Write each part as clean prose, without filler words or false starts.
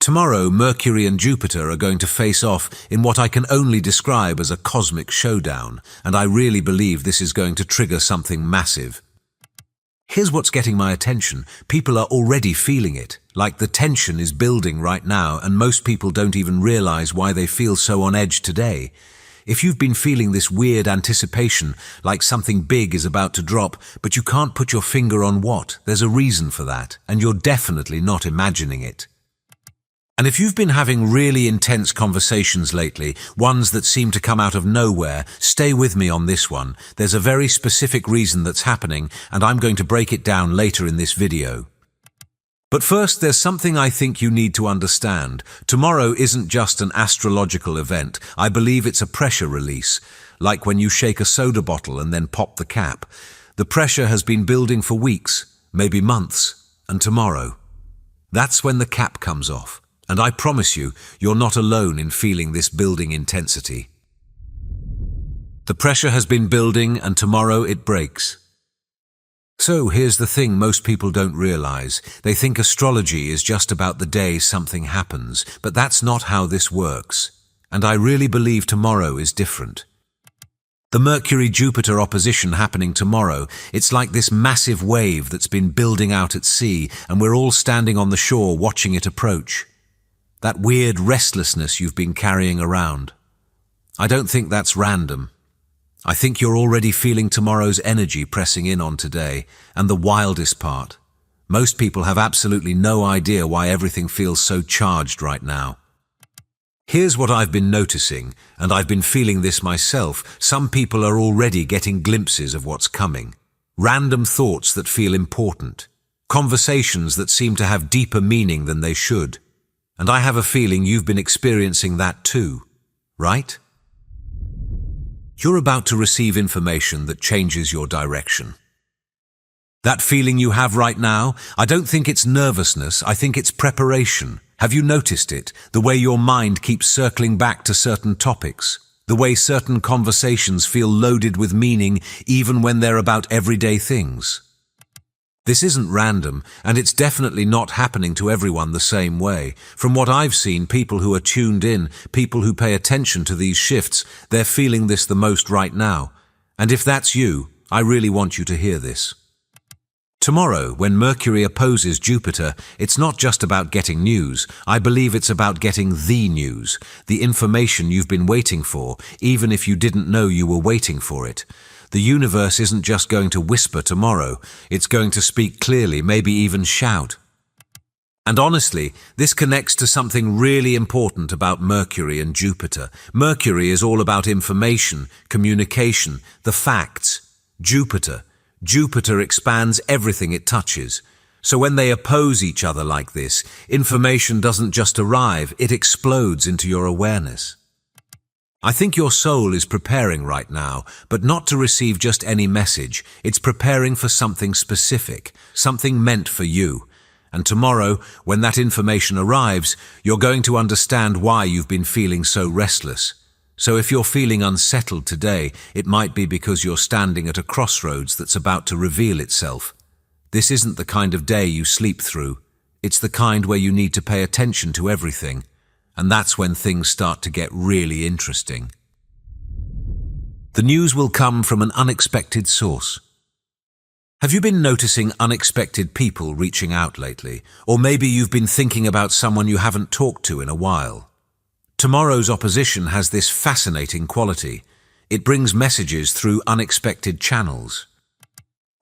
Tomorrow, Mercury and Jupiter are going to face off in what I can only describe as a cosmic showdown, and I really believe this is going to trigger something massive. Here's what's getting my attention. People are already feeling it, like the tension is building right now, and most people don't even realize why they feel so on edge today. If you've been feeling this weird anticipation, like something big is about to drop, but you can't put your finger on what, there's a reason for that, and you're definitely not imagining it. And if you've been having really intense conversations lately, ones that seem to come out of nowhere, stay with me on this one. There's a very specific reason that's happening, and I'm going to break it down later in this video. But first, there's something I think you need to understand. Tomorrow isn't just an astrological event. I believe it's a pressure release, like when you shake a soda bottle and then pop the cap. The pressure has been building for weeks, maybe months, and tomorrow, that's when the cap comes off. And I promise you, you're not alone in feeling this building intensity. The pressure has been building, and tomorrow it breaks. So here's the thing most people don't realize. They think astrology is just about the day something happens, but that's not how this works. And I really believe tomorrow is different. The Mercury-Jupiter opposition happening tomorrow, it's like this massive wave that's been building out at sea, and we're all standing on the shore watching it approach. That weird restlessness you've been carrying around. I don't think that's random. I think you're already feeling tomorrow's energy pressing in on today, and the wildest part. Most people have absolutely no idea why everything feels so charged right now. Here's what I've been noticing, and I've been feeling this myself. Some people are already getting glimpses of what's coming. Random thoughts that feel important. Conversations that seem to have deeper meaning than they should. And I have a feeling you've been experiencing that too, right? You're about to receive information that changes your direction. That feeling you have right now, I don't think it's nervousness, I think it's preparation. Have you noticed it? The way your mind keeps circling back to certain topics. The way certain conversations feel loaded with meaning even when they're about everyday things. This isn't random, and it's definitely not happening to everyone the same way. From what I've seen, people who are tuned in, people who pay attention to these shifts, they're feeling this the most right now. And if that's you, I really want you to hear this. Tomorrow, when Mercury opposes Jupiter, it's not just about getting news. I believe it's about getting the news, the information you've been waiting for, even if you didn't know you were waiting for it. The universe isn't just going to whisper tomorrow, it's going to speak clearly, maybe even shout. And honestly, this connects to something really important about Mercury and Jupiter. Mercury is all about information, communication, the facts. Jupiter expands everything it touches. So when they oppose each other like this, information doesn't just arrive, it explodes into your awareness. I think your soul is preparing right now, but not to receive just any message. It's preparing for something specific, something meant for you. And tomorrow, when that information arrives, you're going to understand why you've been feeling so restless. So if you're feeling unsettled today, it might be because you're standing at a crossroads that's about to reveal itself. This isn't the kind of day you sleep through. It's the kind where you need to pay attention to everything. And that's when things start to get really interesting. The news will come from an unexpected source. Have you been noticing unexpected people reaching out lately? Or maybe you've been thinking about someone you haven't talked to in a while. Tomorrow's opposition has this fascinating quality. It brings messages through unexpected channels.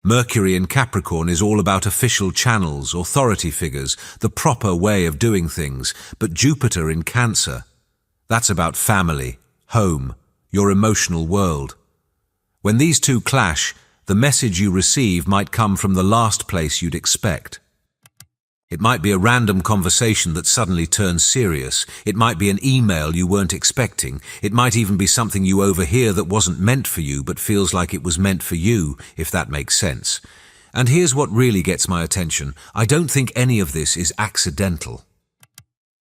Mercury in Capricorn is all about official channels, authority figures, the proper way of doing things. But Jupiter in Cancer, that's about family, home, your emotional world. When these two clash, the message you receive might come from the last place you'd expect. It might be a random conversation that suddenly turns serious. It might be an email you weren't expecting. It might even be something you overhear that wasn't meant for you but feels like it was meant for you, if that makes sense. And here's what really gets my attention. I don't think any of this is accidental.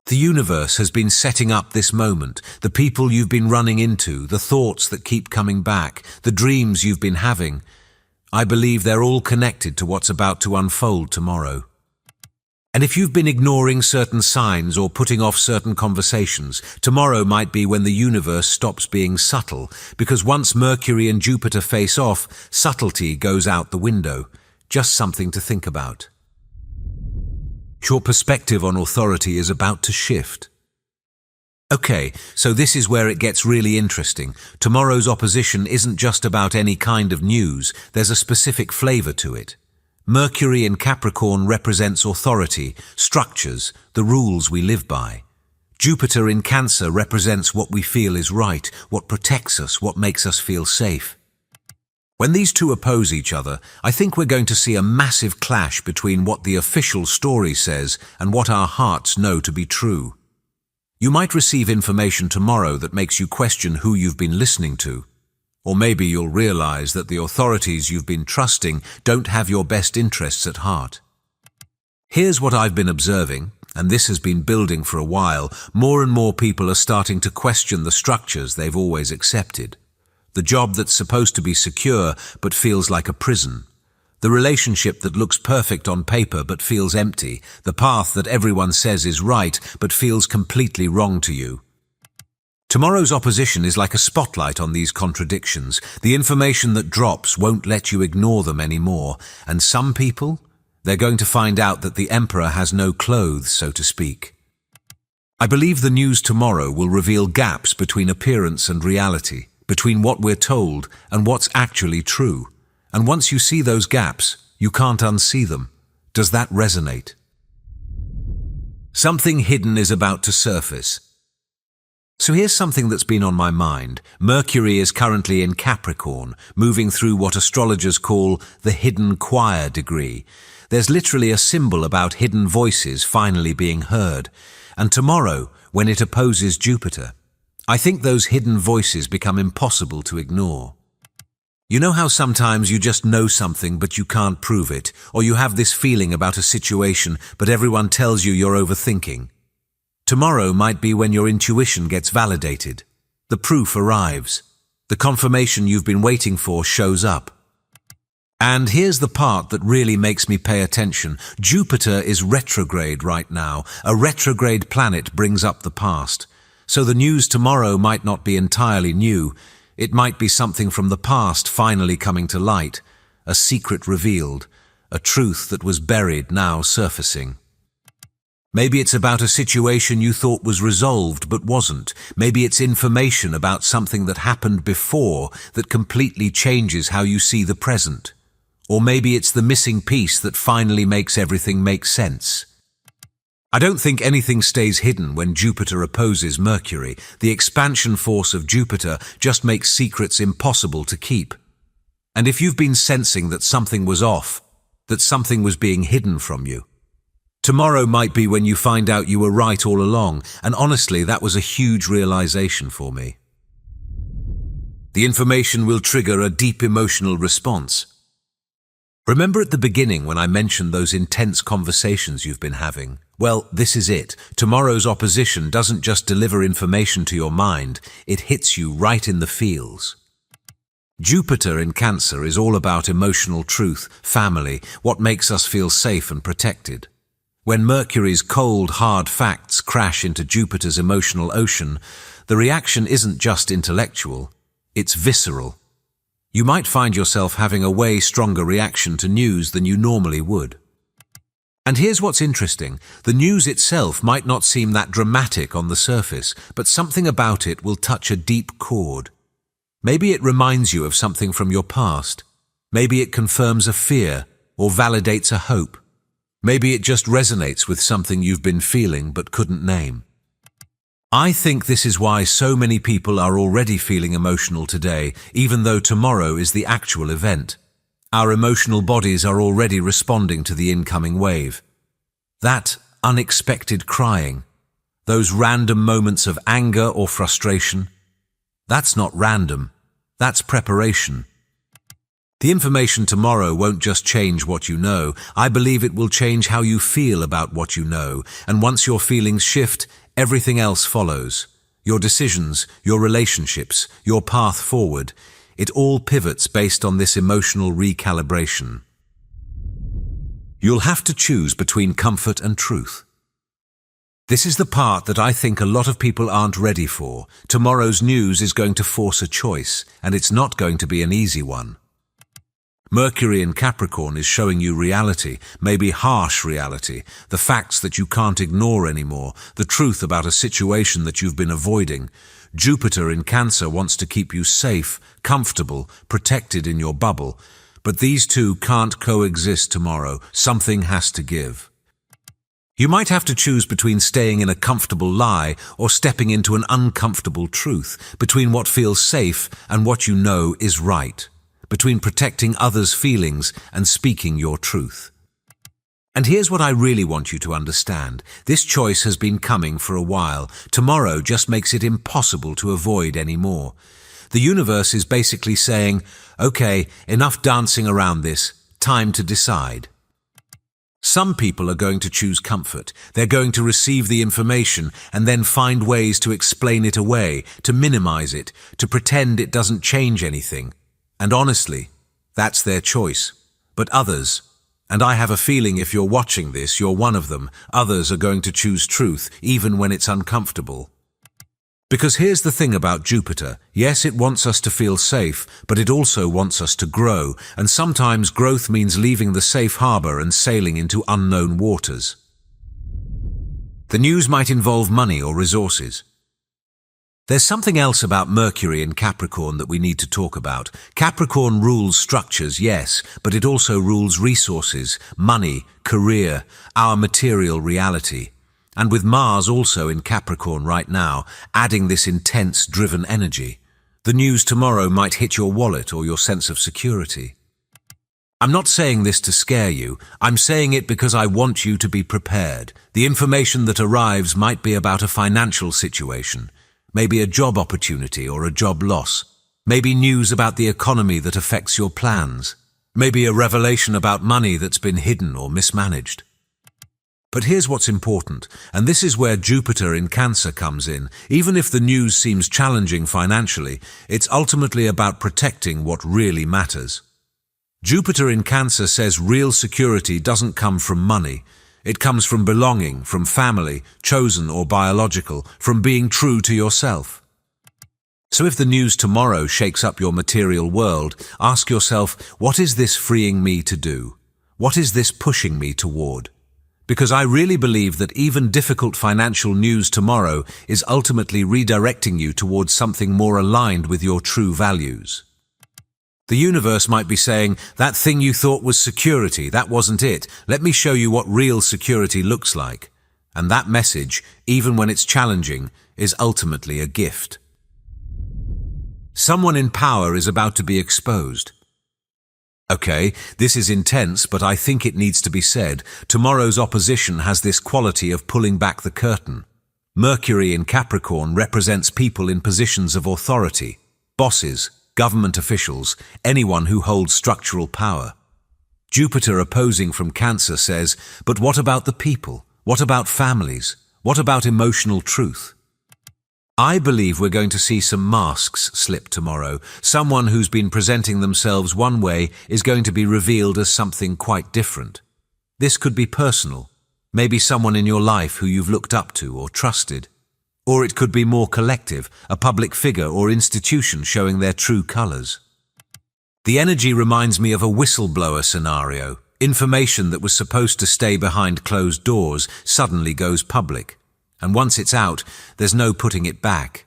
The universe has been setting up this moment, the people you've been running into, the thoughts that keep coming back, the dreams you've been having. I believe they're all connected to what's about to unfold tomorrow. And if you've been ignoring certain signs or putting off certain conversations, tomorrow might be when the universe stops being subtle, because once Mercury and Jupiter face off, subtlety goes out the window. Just something to think about. Your perspective on authority is about to shift. Okay, so this is where it gets really interesting. Tomorrow's opposition isn't just about any kind of news, there's a specific flavor to it. Mercury in Capricorn represents authority, structures, the rules we live by. Jupiter in Cancer represents what we feel is right, what protects us, what makes us feel safe. When these two oppose each other, I think we're going to see a massive clash between what the official story says and what our hearts know to be true. You might receive information tomorrow that makes you question who you've been listening to. Or maybe you'll realize that the authorities you've been trusting don't have your best interests at heart. Here's what I've been observing, and this has been building for a while. More and more people are starting to question the structures they've always accepted. The job that's supposed to be secure but feels like a prison. The relationship that looks perfect on paper but feels empty. The path that everyone says is right but feels completely wrong to you. Tomorrow's opposition is like a spotlight on these contradictions. The information that drops won't let you ignore them anymore. And some people, they're going to find out that the emperor has no clothes, so to speak. I believe the news tomorrow will reveal gaps between appearance and reality, between what we're told and what's actually true. And once you see those gaps, you can't unsee them. Does that resonate? Something hidden is about to surface. So here's something that's been on my mind. Mercury is currently in Capricorn, moving through what astrologers call the hidden choir degree. There's literally a symbol about hidden voices finally being heard. And tomorrow, when it opposes Jupiter, I think those hidden voices become impossible to ignore. You know how sometimes you just know something but you can't prove it, or you have this feeling about a situation but everyone tells you you're overthinking? Tomorrow might be when your intuition gets validated. The proof arrives. The confirmation you've been waiting for shows up. And here's the part that really makes me pay attention. Jupiter is retrograde right now. A retrograde planet brings up the past. So the news tomorrow might not be entirely new. It might be something from the past finally coming to light. A secret revealed. A truth that was buried now surfacing. Maybe it's about a situation you thought was resolved but wasn't. Maybe it's information about something that happened before that completely changes how you see the present. Or maybe it's the missing piece that finally makes everything make sense. I don't think anything stays hidden when Jupiter opposes Mercury. The expansion force of Jupiter just makes secrets impossible to keep. And if you've been sensing that something was off, that something was being hidden from you, tomorrow might be when you find out you were right all along, and honestly, that was a huge realization for me. The information will trigger a deep emotional response. Remember at the beginning when I mentioned those intense conversations you've been having? Well, this is it. Tomorrow's opposition doesn't just deliver information to your mind, it hits you right in the feels. Jupiter in Cancer is all about emotional truth, family, what makes us feel safe and protected. When Mercury's cold, hard facts crash into Jupiter's emotional ocean, the reaction isn't just intellectual, it's visceral. You might find yourself having a way stronger reaction to news than you normally would. And here's what's interesting. The news itself might not seem that dramatic on the surface, but something about it will touch a deep chord. Maybe it reminds you of something from your past. Maybe it confirms a fear or validates a hope. Maybe it just resonates with something you've been feeling but couldn't name. I think this is why so many people are already feeling emotional today, even though tomorrow is the actual event. Our emotional bodies are already responding to the incoming wave. That unexpected crying, those random moments of anger or frustration, that's not random, that's preparation. The information tomorrow won't just change what you know. I believe it will change how you feel about what you know. And once your feelings shift, everything else follows. Your decisions, your relationships, your path forward. It all pivots based on this emotional recalibration. You'll have to choose between comfort and truth. This is the part that I think a lot of people aren't ready for. Tomorrow's news is going to force a choice, and it's not going to be an easy one. Mercury in Capricorn is showing you reality, maybe harsh reality, the facts that you can't ignore anymore, the truth about a situation that you've been avoiding. Jupiter in Cancer wants to keep you safe, comfortable, protected in your bubble. But these two can't coexist tomorrow. Something has to give. You might have to choose between staying in a comfortable lie or stepping into an uncomfortable truth, between what feels safe and what you know is right, between protecting others' feelings and speaking your truth. And here's what I really want you to understand. This choice has been coming for a while. Tomorrow just makes it impossible to avoid anymore. The universe is basically saying, okay, enough dancing around this, time to decide. Some people are going to choose comfort. They're going to receive the information and then find ways to explain it away, to minimize it, to pretend it doesn't change anything. And honestly, that's their choice. But others, and I have a feeling if you're watching this, you're one of them, others are going to choose truth, even when it's uncomfortable. Because here's the thing about Jupiter. Yes, it wants us to feel safe, but it also wants us to grow, and sometimes growth means leaving the safe harbor and sailing into unknown waters. The news might involve money or resources. There's something else about Mercury in Capricorn that we need to talk about. Capricorn rules structures, yes, but it also rules resources, money, career, our material reality. And with Mars also in Capricorn right now, adding this intense, driven energy, the news tomorrow might hit your wallet or your sense of security. I'm not saying this to scare you. I'm saying it because I want you to be prepared. The information that arrives might be about a financial situation, maybe a job opportunity or a job loss, maybe news about the economy that affects your plans, maybe a revelation about money that's been hidden or mismanaged. But here's what's important, and this is where Jupiter in Cancer comes in. Even if the news seems challenging financially, it's ultimately about protecting what really matters. Jupiter in Cancer says real security doesn't come from money. It comes from belonging, from family, chosen or biological, from being true to yourself. So if the news tomorrow shakes up your material world, ask yourself, what is this freeing me to do? What is this pushing me toward? Because I really believe that even difficult financial news tomorrow is ultimately redirecting you towards something more aligned with your true values. The universe might be saying, that thing you thought was security, that wasn't it. Let me show you what real security looks like. And that message, even when it's challenging, is ultimately a gift. Someone in power is about to be exposed. Okay, this is intense, but I think it needs to be said. Tomorrow's opposition has this quality of pulling back the curtain. Mercury in Capricorn represents people in positions of authority, bosses, government officials, anyone who holds structural power. Jupiter opposing from Cancer says, but what about the people? What about families? What about emotional truth? I believe we're going to see some masks slip tomorrow. Someone who's been presenting themselves one way is going to be revealed as something quite different. This could be personal, maybe someone in your life who you've looked up to or trusted. Or it could be more collective, a public figure or institution showing their true colors. The energy reminds me of a whistleblower scenario. Information that was supposed to stay behind closed doors suddenly goes public. And once it's out, there's no putting it back.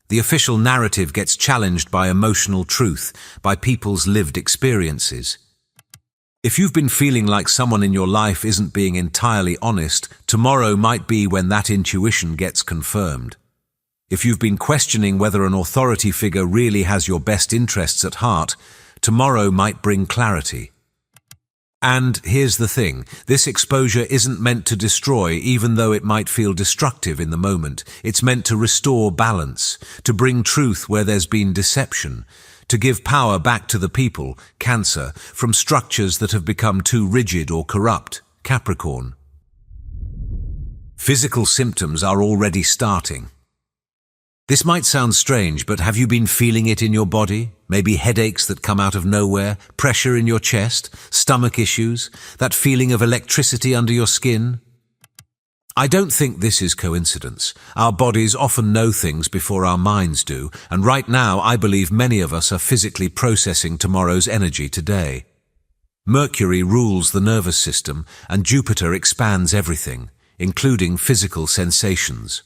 The official narrative gets challenged by emotional truth, by people's lived experiences. If you've been feeling like someone in your life isn't being entirely honest, tomorrow might be when that intuition gets confirmed. If you've been questioning whether an authority figure really has your best interests at heart, tomorrow might bring clarity. And here's the thing, this exposure isn't meant to destroy, even though it might feel destructive in the moment. It's meant to restore balance, to bring truth where there's been deception, to give power back to the people, Cancer, from structures that have become too rigid or corrupt, Capricorn. Physical symptoms are already starting. This might sound strange, but have you been feeling it in your body? Maybe headaches that come out of nowhere, pressure in your chest, stomach issues, that feeling of electricity under your skin. I don't think this is coincidence. Our bodies often know things before our minds do, and right now I believe many of us are physically processing tomorrow's energy today. Mercury rules the nervous system, and Jupiter expands everything, including physical sensations.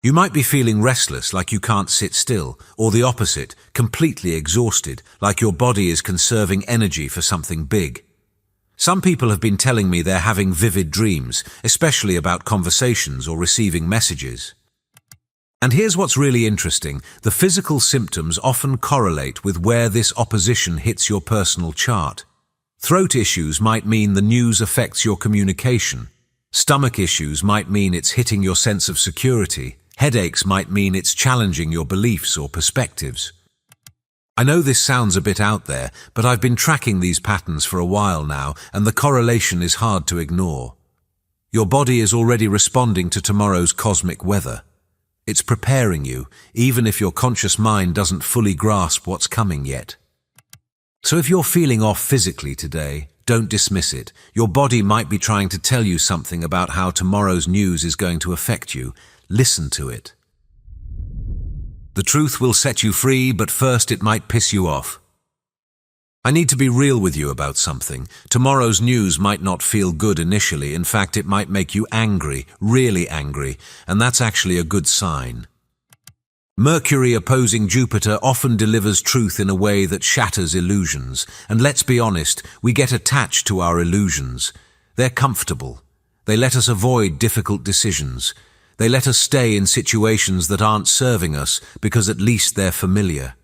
You might be feeling restless, like you can't sit still, or the opposite, completely exhausted, like your body is conserving energy for something big. Some people have been telling me they're having vivid dreams, especially about conversations or receiving messages. And here's what's really interesting. The physical symptoms often correlate with where this opposition hits your personal chart. Throat issues might mean the news affects your communication. Stomach issues might mean it's hitting your sense of security. Headaches might mean it's challenging your beliefs or perspectives. I know this sounds a bit out there, but I've been tracking these patterns for a while now, and the correlation is hard to ignore. Your body is already responding to tomorrow's cosmic weather. It's preparing you, even if your conscious mind doesn't fully grasp what's coming yet. So if you're feeling off physically today, don't dismiss it. Your body might be trying to tell you something about how tomorrow's news is going to affect you. Listen to it. The truth will set you free, but first it might piss you off. I need to be real with you about something. Tomorrow's news might not feel good initially. In fact, it might make you angry, really angry, and that's actually a good sign. Mercury opposing Jupiter often delivers truth in a way that shatters illusions. And let's be honest, we get attached to our illusions. They're comfortable. They let us avoid difficult decisions. They let us stay in situations that aren't serving us because at least they're familiar.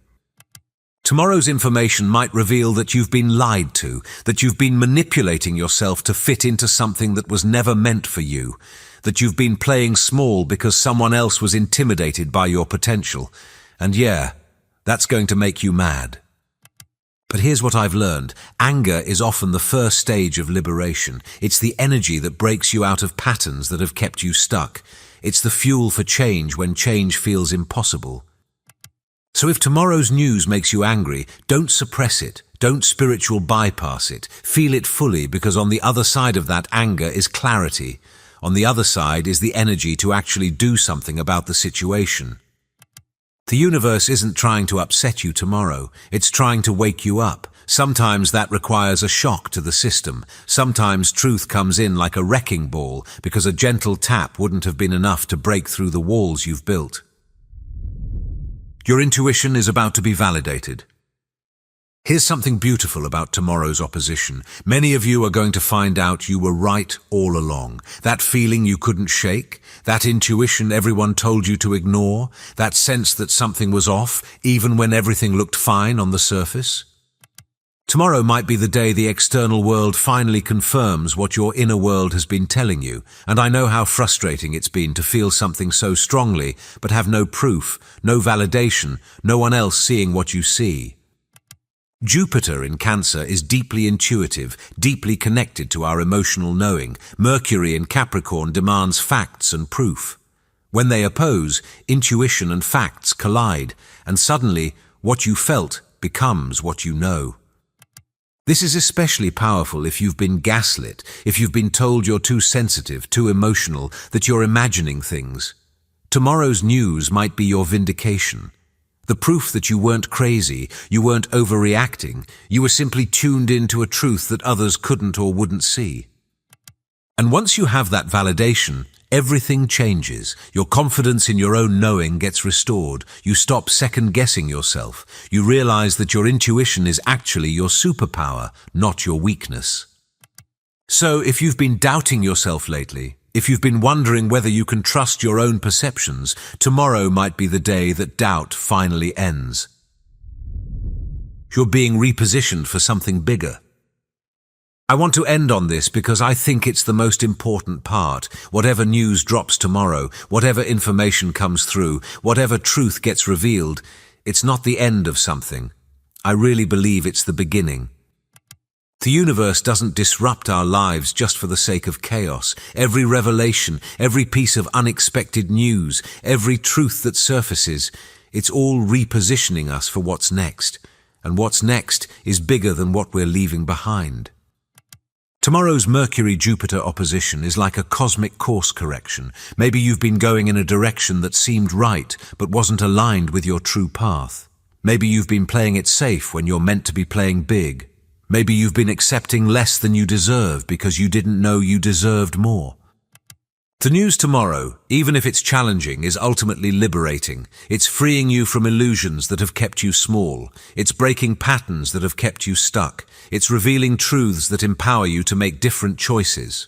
Tomorrow's information might reveal that you've been lied to, that you've been manipulating yourself to fit into something that was never meant for you, that you've been playing small because someone else was intimidated by your potential. And yeah, that's going to make you mad. But here's what I've learned. Anger is often the first stage of liberation. It's the energy that breaks you out of patterns that have kept you stuck. It's the fuel for change when change feels impossible. So if tomorrow's news makes you angry, don't suppress it. Don't spiritual bypass it. Feel it fully, because on the other side of that anger is clarity. On the other side is the energy to actually do something about the situation. The universe isn't trying to upset you tomorrow. It's trying to wake you up. Sometimes that requires a shock to the system. Sometimes truth comes in like a wrecking ball because a gentle tap wouldn't have been enough to break through the walls you've built. Your intuition is about to be validated. Here's something beautiful about tomorrow's opposition. Many of you are going to find out you were right all along. That feeling you couldn't shake, that intuition everyone told you to ignore, that sense that something was off, even when everything looked fine on the surface. Tomorrow might be the day the external world finally confirms what your inner world has been telling you, and I know how frustrating it's been to feel something so strongly, but have no proof, no validation, no one else seeing what you see. Jupiter in Cancer is deeply intuitive, deeply connected to our emotional knowing. Mercury in Capricorn demands facts and proof. When they oppose, intuition and facts collide, and suddenly what you felt becomes what you know. This is especially powerful if you've been gaslit, if you've been told you're too sensitive, too emotional, that you're imagining things. Tomorrow's news might be your vindication. The proof that you weren't crazy, you weren't overreacting, you were simply tuned into a truth that others couldn't or wouldn't see. And once you have that validation, everything changes. Your confidence in your own knowing gets restored. You stop second-guessing yourself. You realize that your intuition is actually your superpower, not your weakness. So if you've been doubting yourself lately, if you've been wondering whether you can trust your own perceptions, tomorrow might be the day that doubt finally ends. You're being repositioned for something bigger. I want to end on this because I think it's the most important part. Whatever news drops tomorrow, whatever information comes through, whatever truth gets revealed, it's not the end of something. I really believe it's the beginning. The universe doesn't disrupt our lives just for the sake of chaos. Every revelation, every piece of unexpected news, every truth that surfaces, It's all repositioning us for what's next, and what's next is bigger than what we're leaving behind. Tomorrow's Mercury-Jupiter opposition is like a cosmic course correction. Maybe you've been going in a direction that seemed right, but wasn't aligned with your true path. Maybe you've been playing it safe when you're meant to be playing big. Maybe you've been accepting less than you deserve because you didn't know you deserved more. The news tomorrow, even if it's challenging, is ultimately liberating. It's freeing you from illusions that have kept you small. It's breaking patterns that have kept you stuck. It's revealing truths that empower you to make different choices.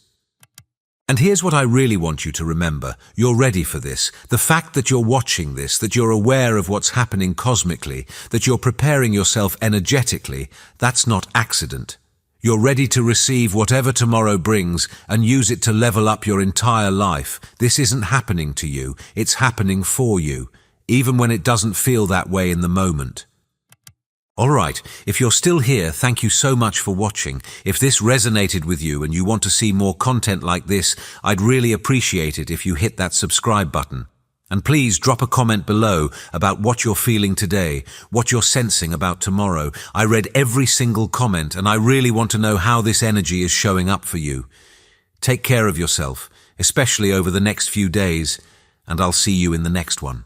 And here's what I really want you to remember. You're ready for this. The fact that you're watching this, that you're aware of what's happening cosmically, that you're preparing yourself energetically, that's not accident. You're ready to receive whatever tomorrow brings and use it to level up your entire life. This isn't happening to you, it's happening for you, even when it doesn't feel that way in the moment. Alright, if you're still here, thank you so much for watching. If this resonated with you and you want to see more content like this, I'd really appreciate it if you hit that subscribe button. And please drop a comment below about what you're feeling today, what you're sensing about tomorrow. I read every single comment and I really want to know how this energy is showing up for you. Take care of yourself, especially over the next few days, and I'll see you in the next one.